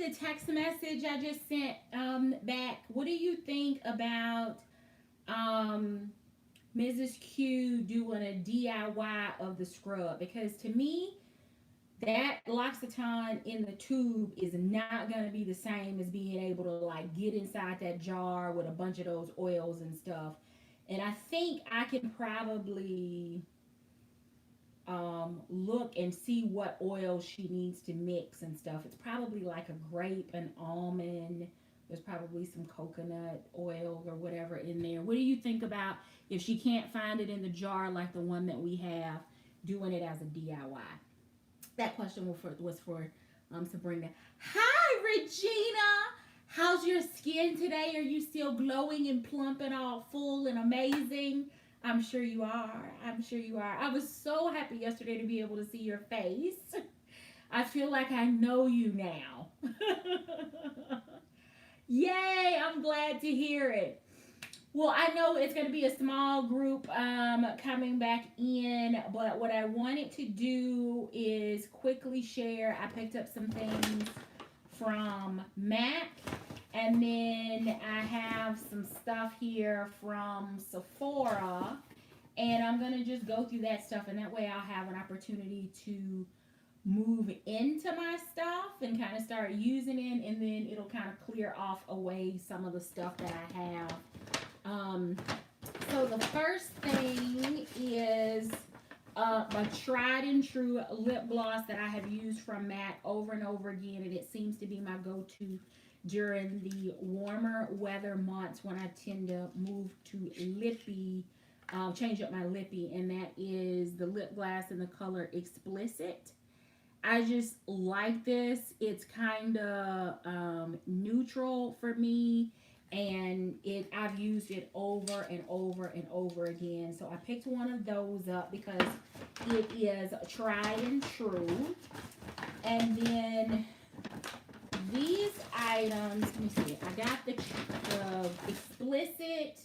the text message I just sent back. What do you think about um, Mrs. Q doing a DIY of the scrub? Because to me, that L'Occitane in the tube is not going to be the same as being able to like get inside that jar with a bunch of those oils and stuff. And I think I can probably look and see what oil she needs to mix and stuff. It's probably like a grape, an almond. There's probably some coconut oil or whatever in there. What do you think about if she can't find it in the jar like the one that we have, doing it as a DIY? That question was for Sabrina. Hi, Regina. How's your skin today? Are you still glowing and plump and all full and amazing? I'm sure you are. I'm sure you are. I was so happy yesterday to be able to see your face. I feel like I know you now. Yay, I'm glad to hear it. Well, I know it's going to be a small group coming back in, but what I wanted to do is quickly share. I picked up some things from Mac, and then I have some stuff here from Sephora, and I'm going to just go through that stuff, and that way I'll have an opportunity to move into my stuff and kind of start using it, and then it'll kind of clear off away some of the stuff that I have. Um, so the first thing is a tried and true lip gloss that I have used from MAC over and over again, and it seems to be my go-to during the warmer weather months when I tend to move to lippy, change up my lippy, and that is the lip gloss in the color Explicit. I just like this. It's kind of neutral for me, and I've used it over and over and over again. So I picked one of those up because it is tried and true. And then these items, let me see. I got the Explicit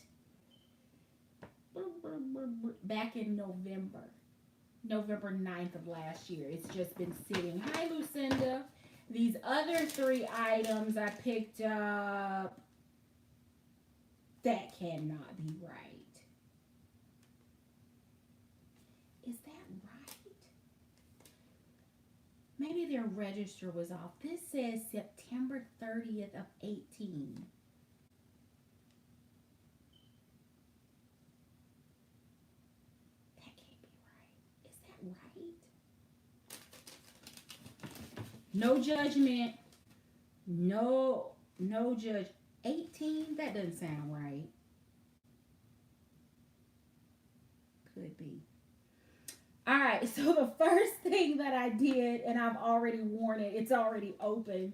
back in November 9th of last year. It's just been sitting. Hi, Lucinda. These other three items I picked up. That cannot be right. Is that right? Maybe their register was off. This says September 30th of 18. That can't be right. Is that right? No judgment. No judge. 18? That doesn't sound right. Could be. All right, so the first thing that I did, and I've already worn it, it's already open,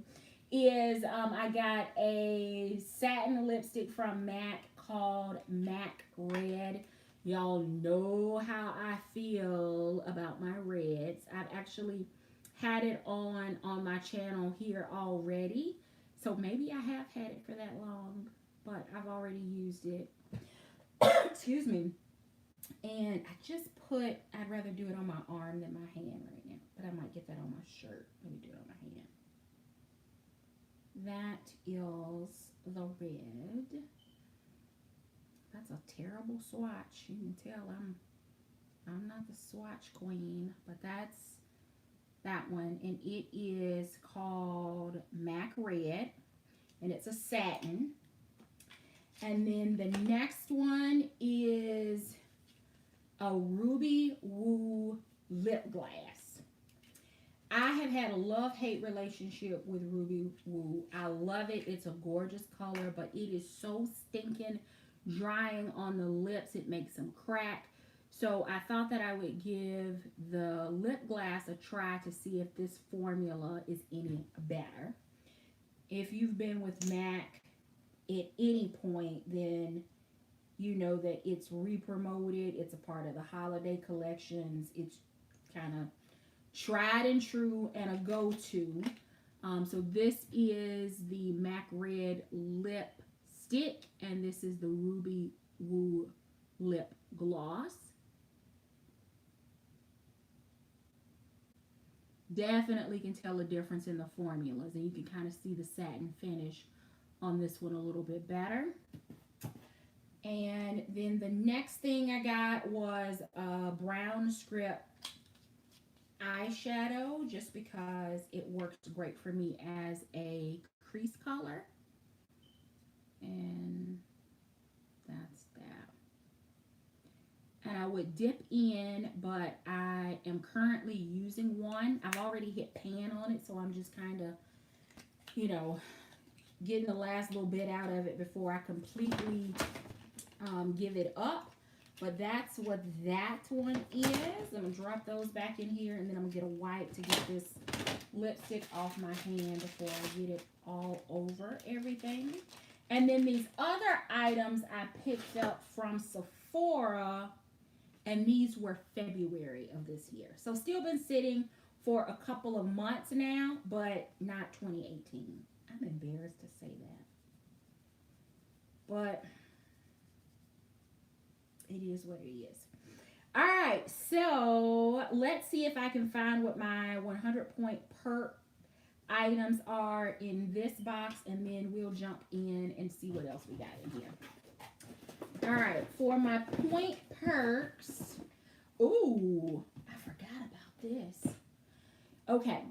is I got a satin lipstick from MAC called MAC Red. Y'all know how I feel about my reds. I've actually had it on my channel here already. So maybe I have had it for that long, but I've already used it. Excuse me. And I just I'd rather do it on my arm than my hand right now, but I might get that on my shirt. Let me do it on my hand. That is the red. That's a terrible swatch. You can tell I'm not the swatch queen, but that's that one, and it is called MAC Red, and it's a satin. And then the next one is a Ruby Woo lip gloss. I have had a love-hate relationship with Ruby Woo. I love it. It's a gorgeous color, but it is so stinking drying on the lips. It makes them crack. So I thought that I would give the lip gloss a try to see if this formula is any better. If you've been with MAC at any point, then you know that it's re-promoted. It's a part of the holiday collections. It's kind of tried and true and a go-to. So this is the MAC Red lipstick, and this is the Ruby Woo lip gloss. Definitely can tell a difference in the formulas, and you can kind of see the satin finish on this one a little bit better. And then the next thing I got was a brown script eyeshadow, just because it works great for me as a crease color. And that's that. And I would dip in, but I am currently using one. I've already hit pan on it, so I'm just kind of, you know, getting the last little bit out of it before I completely give it up. But that's what that one is. I'm going to drop those back in here, and then I'm going to get a wipe to get this lipstick off my hand before I get it all over everything. And then these other items I picked up from Sephora, and these were February of this year. So still been sitting for a couple of months now, but not 2018. I'm embarrassed to say that. But it is what it is. All right, so let's see if I can find what my 100 point perk items are in this box, and then we'll jump in and see what else we got in here. All right, for my point perks, ooh, I forgot about this. Okay,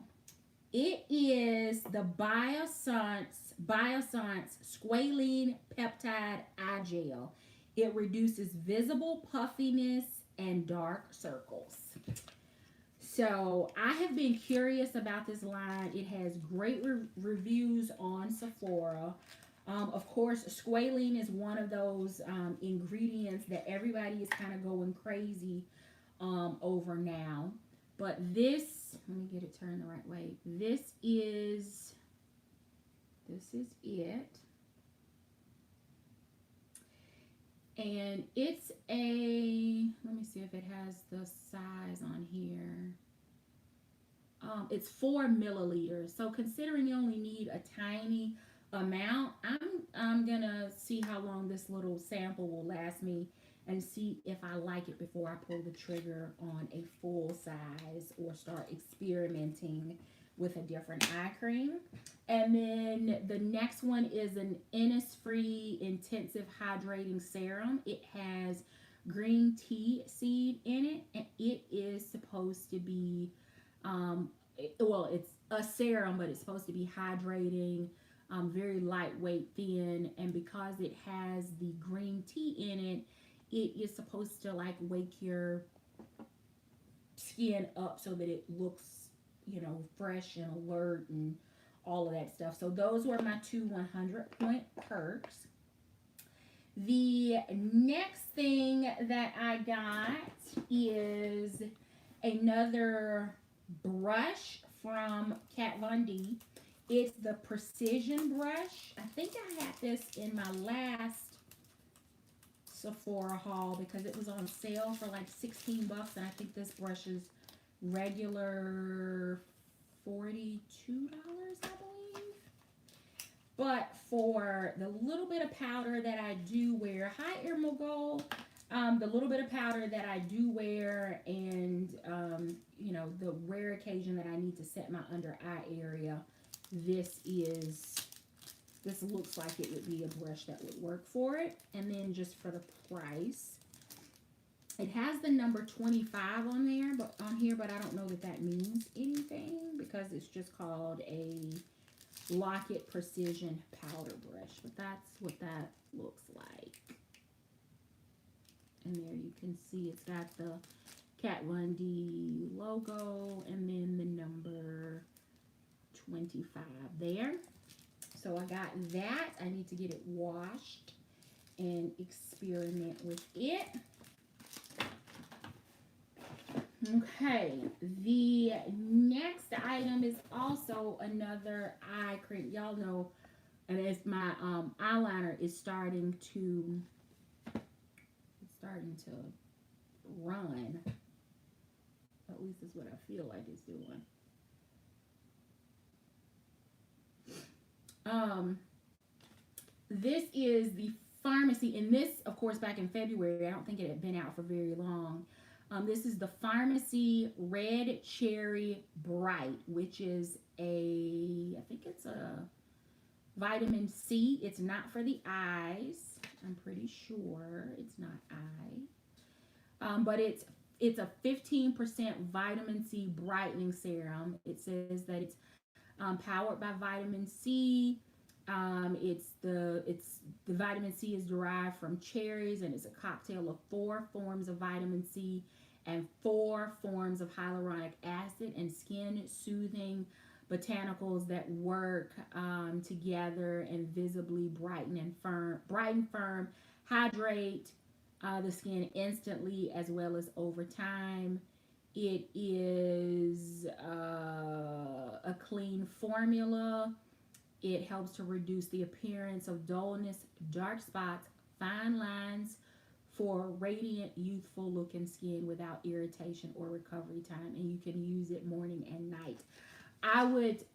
it is the Biossance Squalene Peptide Eye Gel. It reduces visible puffiness and dark circles. So I have been curious about this line. It has great reviews on Sephora. Of course, squalene is one of those ingredients that everybody is kind of going crazy over now. But this, let me get it turned the right way. This is it. And it's a, let me see if it has the size on here. It's 4 milliliters. So considering you only need a tiny amount, I'm gonna see how long this little sample will last me and see if I like it before I pull the trigger on a full size or start experimenting with a different eye cream. And then the next one is an Innisfree Intensive Hydrating Serum. It has green tea seed in it, and it is supposed to be, it's a serum, but it's supposed to be hydrating, very lightweight, thin, and because it has the green tea in it, it is supposed to like wake your skin up so that it looks, fresh and alert and all of that stuff. So those were my 2 100 point perks. The next thing that I got is another brush from Kat Von D. It's the Precision brush. I think I had this in my last Sephora haul because it was on sale for like $16, and I think this brush is regular $42, I believe. But for the little bit of powder that I do wear, hi Irma Gold, the little bit of powder that I do wear, and the rare occasion that I need to set my under eye area, this looks like it would be a brush that would work for it. And then just for the price, it has the number 25 on there, but I don't know that means anything because it's just called a Lock-It Precision Powder Brush. But that's what that looks like. And there you can see it's got the Kat Von D logo and then the number 25 there. So I got that. I need to get it washed and experiment with it. Okay, the next item is also another eye cream. Y'all know, and as my eyeliner is starting to run. At least is what I feel like it's doing. This is the Pharmacy, and this, of course, back in February. I don't think it had been out for very long. This is the Pharmacy Red Cherry Bright, which is I think it's a vitamin C. It's not for the eyes. I'm pretty sure it's not but it's a 15% vitamin C brightening serum. It says that it's powered by vitamin C. The vitamin C is derived from cherries, and it's a cocktail of 4 forms of vitamin C and 4 forms of hyaluronic acid and skin soothing botanicals that work together and visibly brighten, firm, hydrate the skin instantly as well as over time. It is a clean formula. It helps to reduce the appearance of dullness, dark spots, fine lines for radiant, youthful looking skin without irritation or recovery time. And you can use it morning and night. I would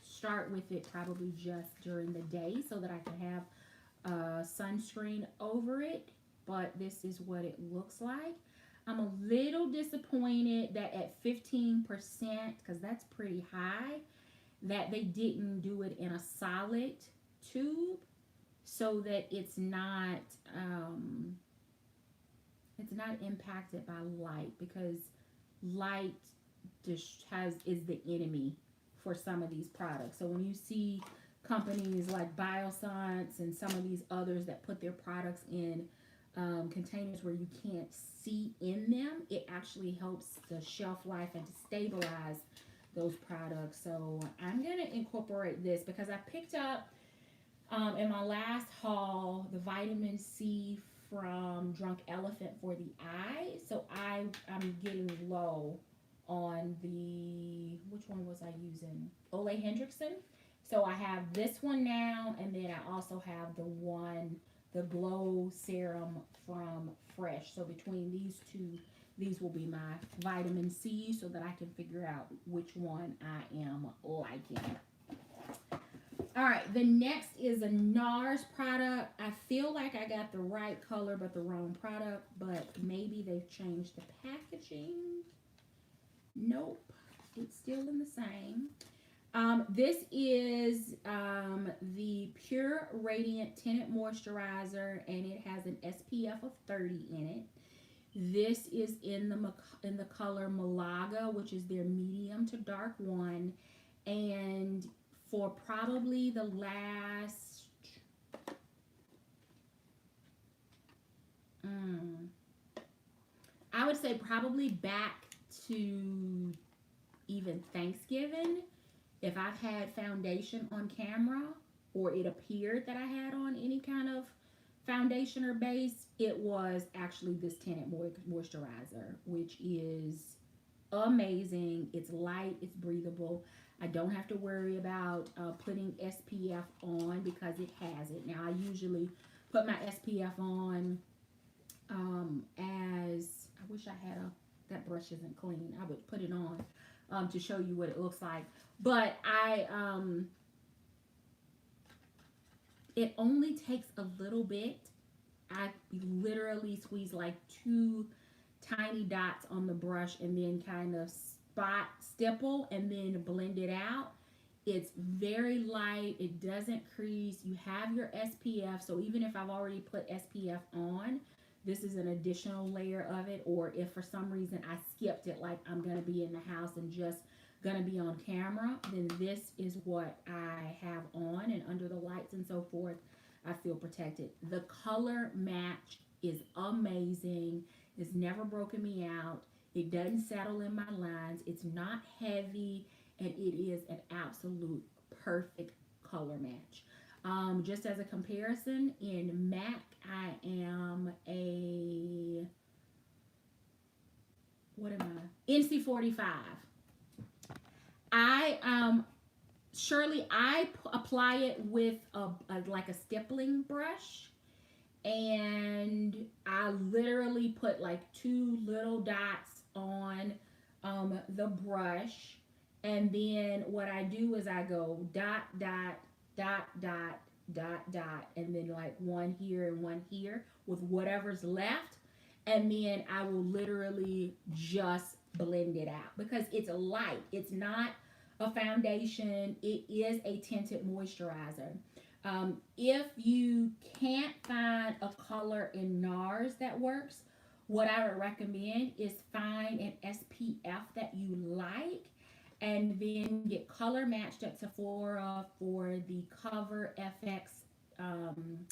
start with it probably just during the day so that I can have sunscreen over it. But this is what it looks like. I'm a little disappointed that at 15%, because that's pretty high, that they didn't do it in a solid tube so that it's not impacted by light, because light just is the enemy for some of these products. So when you see companies like Bioscience and some of these others that put their products in containers where you can't see in them, it actually helps the shelf life and to stabilize those products. So I'm going to incorporate this because I picked up in my last haul the vitamin C from Drunk Elephant for the eye. So I'm getting low on which one was I using? Ole Hendrickson. So I have this one now, and then I also have the Glow Serum from Fresh. So between these two, these will be my vitamin C so that I can figure out which one I am liking. All right, the next is a NARS product. I feel like I got the right color but the wrong product, but maybe they've changed the packaging. Nope, it's still in the same. This is the Pure Radiant Tinted Moisturizer, and it has an SPF of 30 in it. This is in the color Malaga, which is their medium to dark one, and for probably the last I would say probably back to even Thanksgiving, if I've had foundation on camera or it appeared that I had on any kind of foundation or base, it was actually this tinted moisturizer, which is amazing. It's light, it's breathable. I don't have to worry about putting SPF on because it has it. Now I usually put my SPF on as I wish I had that brush isn't clean. I would put it on to show you what it looks like. But it only takes a little bit. I literally squeeze like 2 tiny dots on the brush and then kind of stipple and then blend it out. It's very light. It doesn't crease. You have your SPF. So even if I've already put SPF on, this is an additional layer of it. Or if for some reason I skipped it, like I'm going to be in the house and just going to be on camera, then this is what I have on, and under the lights and so forth, I feel protected. The color match is amazing. It's never broken me out. It doesn't settle in my lines. It's not heavy, and it is an absolute perfect color match. Just as a comparison, in MAC, I am a, what am I? NC45. I apply it with like a stippling brush, and I literally put like 2 little dots on the brush, and then what I do is I go dot dot dot dot dot dot, and then like one here and one here with whatever's left, and then I will literally just blend it out because it's light. It's not a foundation. It is a tinted moisturizer. If you can't find a color in NARS that works, what I would recommend is find an SPF that you like and then get color matched at Sephora for um,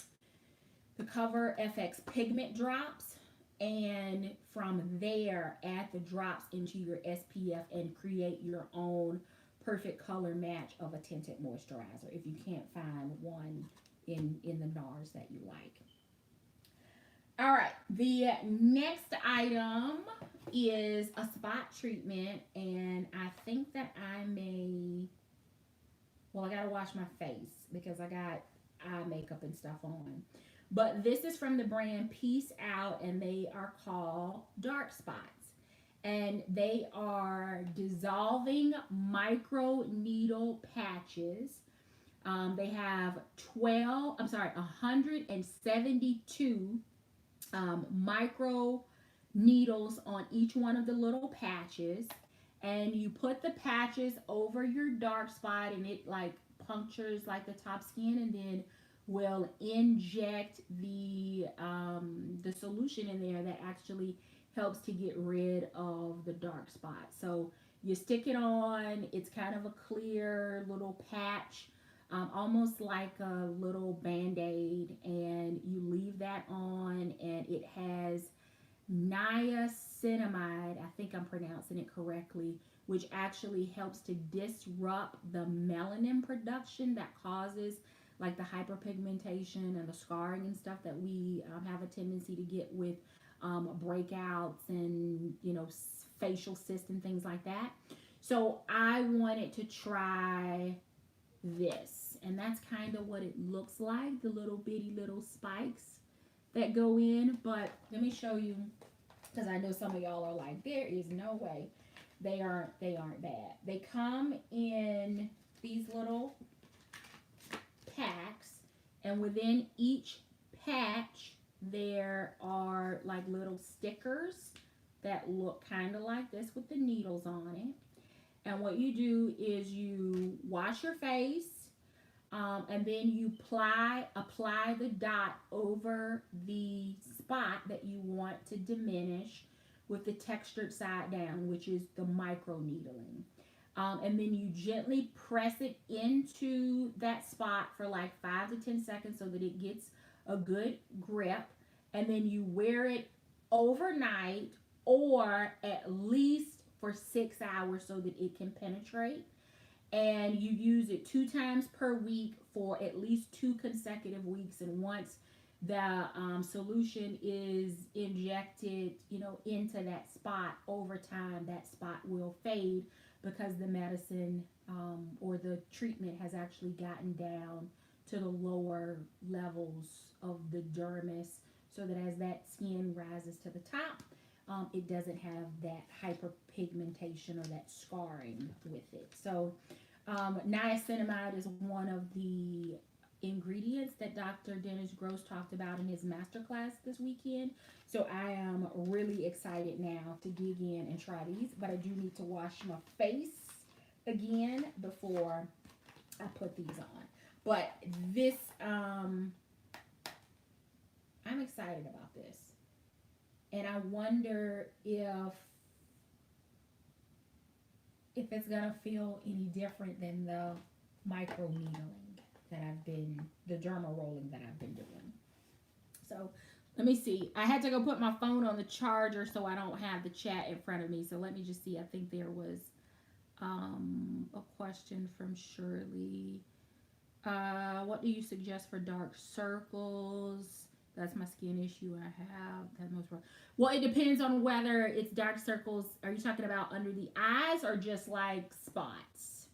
the Cover FX pigment drops, and from there add the drops into your SPF and create your own perfect color match of a tinted moisturizer if you can't find one in the NARS that you like. All right, the next item is a spot treatment, and I think that I may, well, I gotta wash my face because I got eye makeup and stuff on. But this is from the brand Peace Out, and they are called Dark Spots. And they are dissolving micro needle patches. They have 172 micro needles on each one of the little patches, and you put the patches over your dark spot, and it like punctures like the top skin, and then will inject the solution in there that actually helps to get rid of the dark spot. So you stick it on, it's kind of a clear little patch, almost like a little band-aid, and you leave that on, and it has niacinamide, I think I'm pronouncing it correctly, which actually helps to disrupt the melanin production that causes like the hyperpigmentation and the scarring and stuff that we have a tendency to get with breakouts and facial cysts and things like that. So I wanted to try this, and that's kind of what it looks like, the little bitty little spikes that go in. But let me show you, because I know some of y'all are like, there is no way they aren't bad. They come in these little packs, and within each patch there are like little stickers that look kind of like this with the needles on it. And what you do is you wash your face, and then you apply the dot over the spot that you want to diminish with the textured side down, which is the micro needling. And then you gently press it into that spot for like 5 to 10 seconds so that it gets a good grip. And then you wear it overnight or at least for 6 hours so that it can penetrate. And you use it 2 times per week for at least 2 consecutive weeks. And once the solution is injected, into that spot, over time that spot will fade because the medicine or the treatment has actually gotten down to the lower levels of the dermis, so that as that skin rises to the top, it doesn't have that hyperpigmentation or that scarring with it. So niacinamide is one of the ingredients that Dr. Dennis Gross talked about in his masterclass this weekend. So I am really excited now to dig in and try these, but I do need to wash my face again before I put these on. But this, I'm excited about this. And I wonder if it's gonna feel any different than the micro needling the derma rolling that I've been doing. So let me see. I had to go put my phone on the charger so I don't have the chat in front of me. So let me just see. I think there was a question from Shirley. What do you suggest for dark circles? That's my skin issue I have. Well, it depends on whether it's dark circles. Are you talking about under the eyes or just like spots?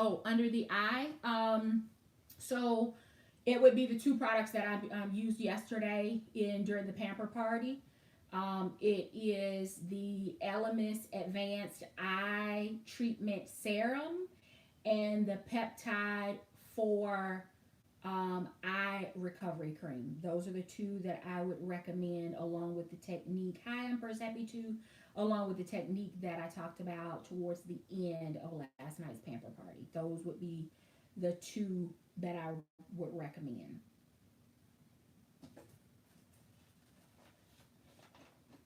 Oh, under the eye. So It would be the two products that I used yesterday during the pamper party. It is the Elemis Advanced Eye Treatment Serum and the Peptide for eye recovery cream. Those are the two that I would recommend, along with the technique. Hi, Empress, happy to. Along with the technique that I talked about towards the end of last night's pamper party. Those would be the two that I would recommend.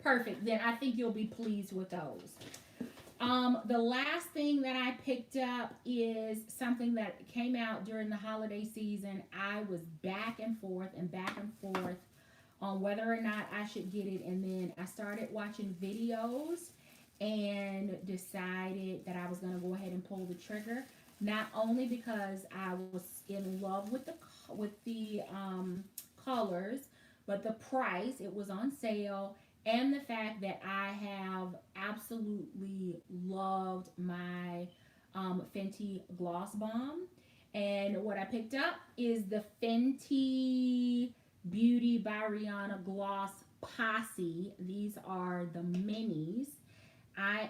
Perfect. Then I think you'll be pleased with those. The last thing that I picked up is something that came out during the holiday season. I was back and forth on whether or not I should get it. And then I started watching videos and decided that I was going to go ahead and pull the trigger. Not only because I was in love with the colors, but the price. It was on sale. And the fact that I have absolutely loved my Fenty Gloss Bomb. And what I picked up is the Fenty Beauty by Rihanna Gloss Posse. These are the minis. I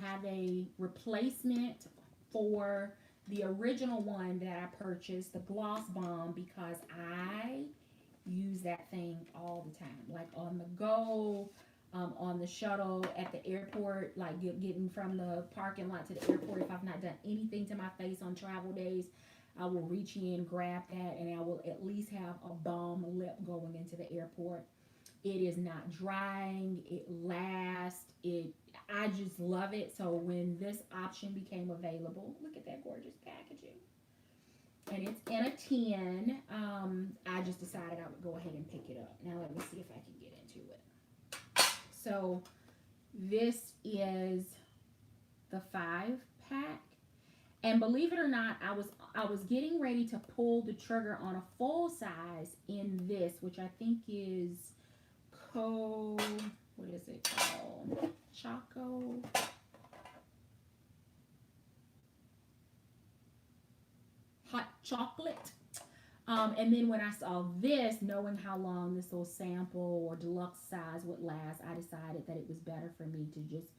have a replacement for the original one that I purchased, the Gloss Bomb, because I use that thing all the time, like on the go, on the shuttle, at the airport, like getting from the parking lot to the airport. If I've not done anything to my face on travel days, I will reach in, grab that, and I will at least have a balm lip going into the airport. It is not drying. It lasts. I just love it. So when this option became available, look at that gorgeous packaging. And it's in a tin. I just decided I would go ahead and pick it up. Now let me see if I can get into it. So this is the 5-pack. And believe it or not, I was getting ready to pull the trigger on a full size in this, which I think is what is it called? Choco. Hot chocolate. And then when I saw this, knowing how long this little sample or deluxe size would last, I decided that it was better for me to just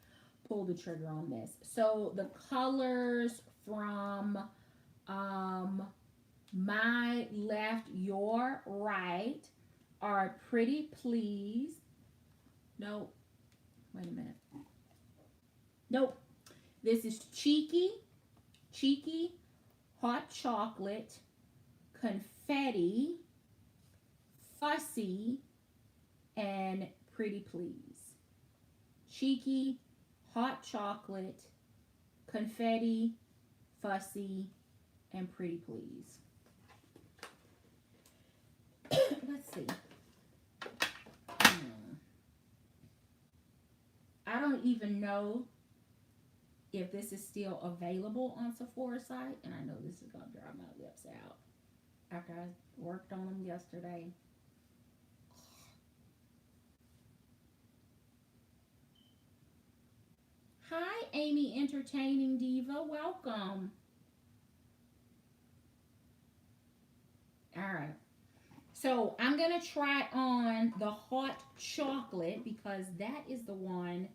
pull the trigger on this. So the colors from my left, your right are Pretty Please. No, wait a minute. Nope. This is Cheeky, Hot Chocolate, Confetti, Fussy, and Pretty Please. Cheeky, Hot Chocolate, Confetti, Fussy, and Pretty Please. Let's see. I don't even know if this is still available on Sephora site, and I know this is gonna dry my lips out after I worked on them yesterday. Hi, Amy Entertaining Diva. Welcome. All right. So I'm going to try on the hot chocolate because that is the one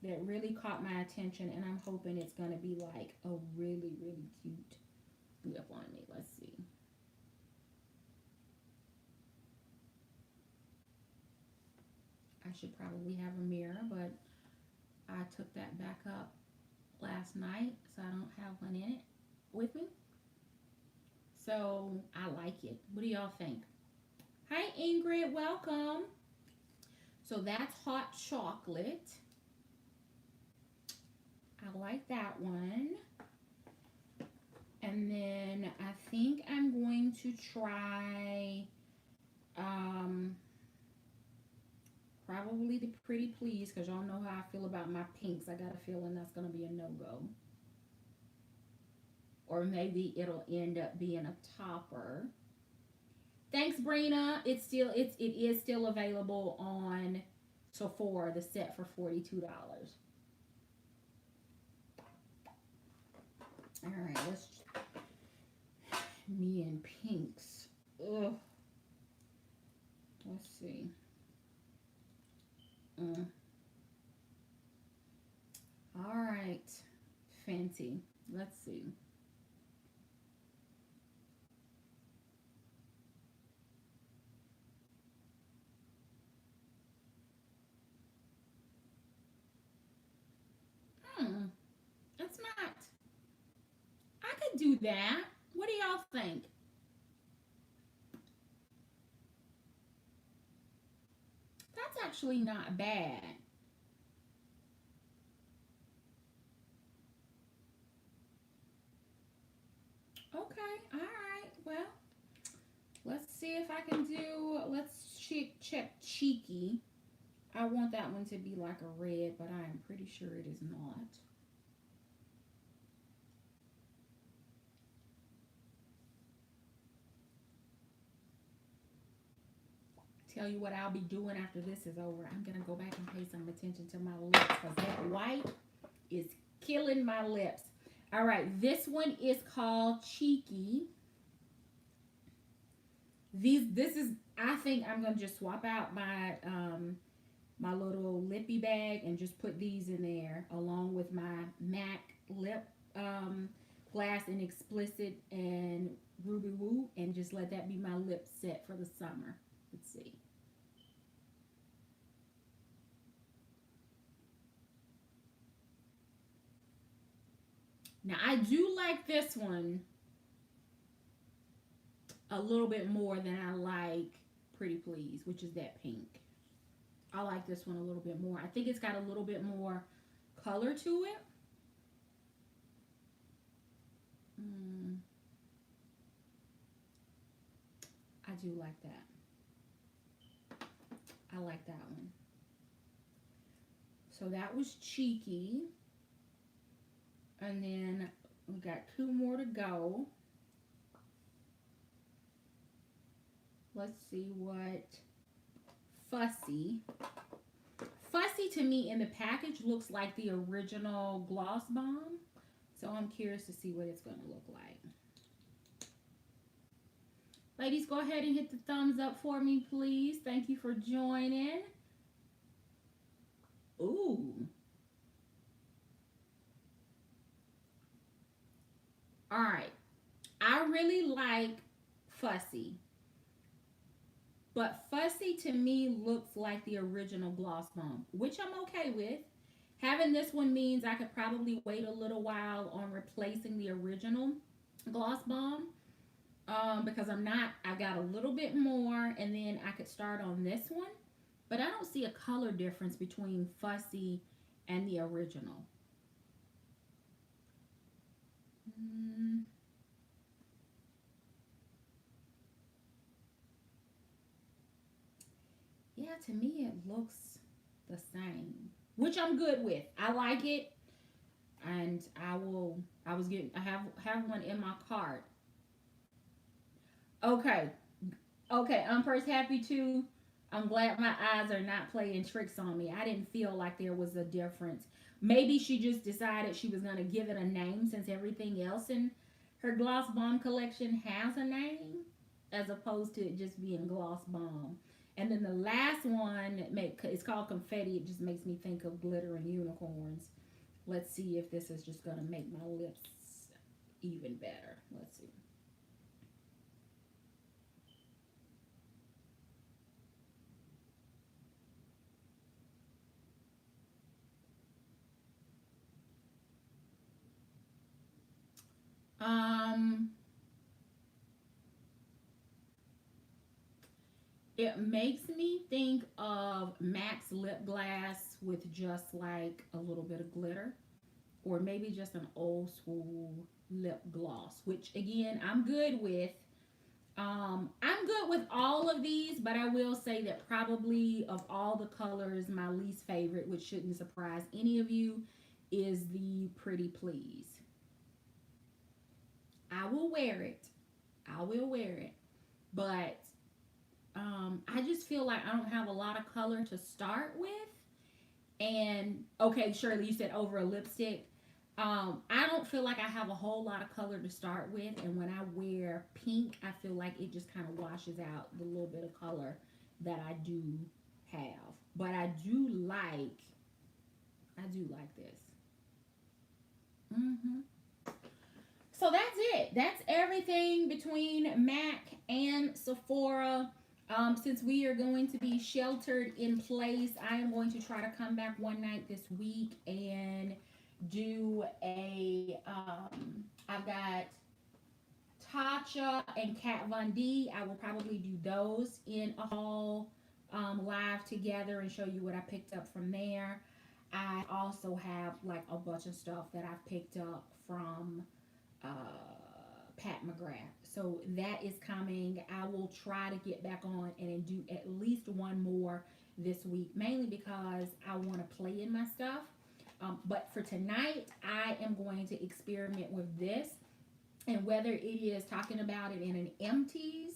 that really caught my attention, and I'm hoping it's going to be like a really, really cute lip on me. Let's see. I should probably have a mirror, but I took that back up last night, so I don't have one in it with me. So I like it. What do y'all think? Hi, Ingrid. Welcome. So that's hot chocolate. I like that one. And then I think I'm going to try probably the Pretty Please, because y'all know how I feel about my pinks. I got a feeling that's going to be a no-go. Or maybe it'll end up being a topper. Thanks, Brina. It is still available on Sephora, the set for $42. All right, let's me and pinks. see. It's not. I could do that. What do y'all think? That's actually not bad. Okay, all right. Well, let's see if I can do. Let's check cheeky. I want that one to be like a red, but I am pretty sure it is not. Tell you what I'll be doing after this is over. I'm gonna go back and pay some attention to my lips because that white is killing my lips. All right, this one is called Cheeky. This is, I think I'm gonna just swap out my little lippy bag and just put these in there along with my MAC lip glass in explicit and ruby woo, and just let that be my lip set for the summer. Let's see. Now I do like this one a little bit more than I like Pretty Please, which is that pink. I like this one a little bit more. I think it's got a little bit more color to it. Mm, I do like that. I like that one. So that was Cheeky. And then we got two more to go. Let's see what Fussy. Fussy to me in the package looks like the original Gloss Bomb. So I'm curious to see what it's going to look like. Ladies, go ahead and hit the thumbs up for me, please. Thank you for joining. Ooh. All right. I really like Fussy. But Fussy to me looks like the original Gloss Bomb, which I'm okay with. Having this one means I could probably wait a little while on replacing the original Gloss Bomb, because I got a little bit more, and then I could start on this one. But I don't see a color difference between Fussy and the original. Mm, yeah, to me it looks the same, which I'm good with. I like it, and I will. I have one in my cart. Okay, okay. I'm first happy too. I'm glad my eyes are not playing tricks on me. I didn't feel like there was a difference. Maybe she just decided she was gonna give it a name since everything else in her Gloss Bomb collection has a name, as opposed to it just being Gloss Bomb. And then the last one it's called Confetti. It just makes me think of glitter and unicorns. Let's see if this is just gonna make my lips even better. Let's see. Um, it makes me think of Max lip glass with just like a little bit of glitter, or maybe just an old school lip gloss, which again I'm good with. I'm good with all of these, but I will say that probably of all the colors, my least favorite, which shouldn't surprise any of you, is the Pretty Please. I will wear it. I will wear it. But I just feel like I don't have a lot of color to start with. And okay, Shirley, you said over a lipstick. I don't feel like I have a whole lot of color to start with, and when I wear pink, I feel like it just kind of washes out the little bit of color that I do have. But I do like this. Mm-hmm. So that's it. That's everything between Mac and Sephora. Since we are going to be sheltered in place, I am going to try to come back one night this week and do I've got Tasha and Kat Von D. I will probably do those in a haul live together and show you what I picked up from there. I also have like a bunch of stuff that I've picked up from uh, Pat McGrath. So that is coming. I will try to get back on and do at least one more this week, mainly because I want to play in my stuff. But for tonight, I am going to experiment with this. And whether it is talking about it in an empties,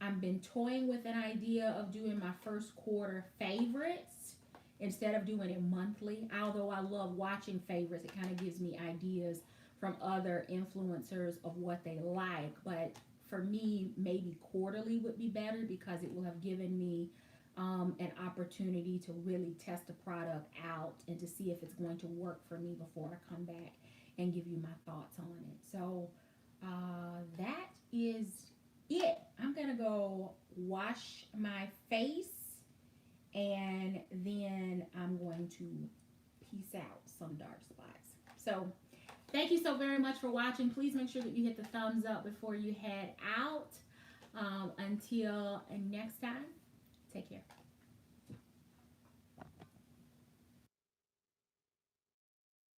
I've been toying with an idea of doing my first quarter favorites instead of doing it monthly. Although I love watching favorites, it kind of gives me ideas from other influencers of what they like. But for me, maybe quarterly would be better because it will have given me an opportunity to really test the product out and to see if it's going to work for me before I come back and give you my thoughts on it. So that is it. I'm gonna go wash my face and then I'm going to piece out some dark spots. So thank you so very much for watching. Please make sure that you hit the thumbs up before you head out. Until next time, take care.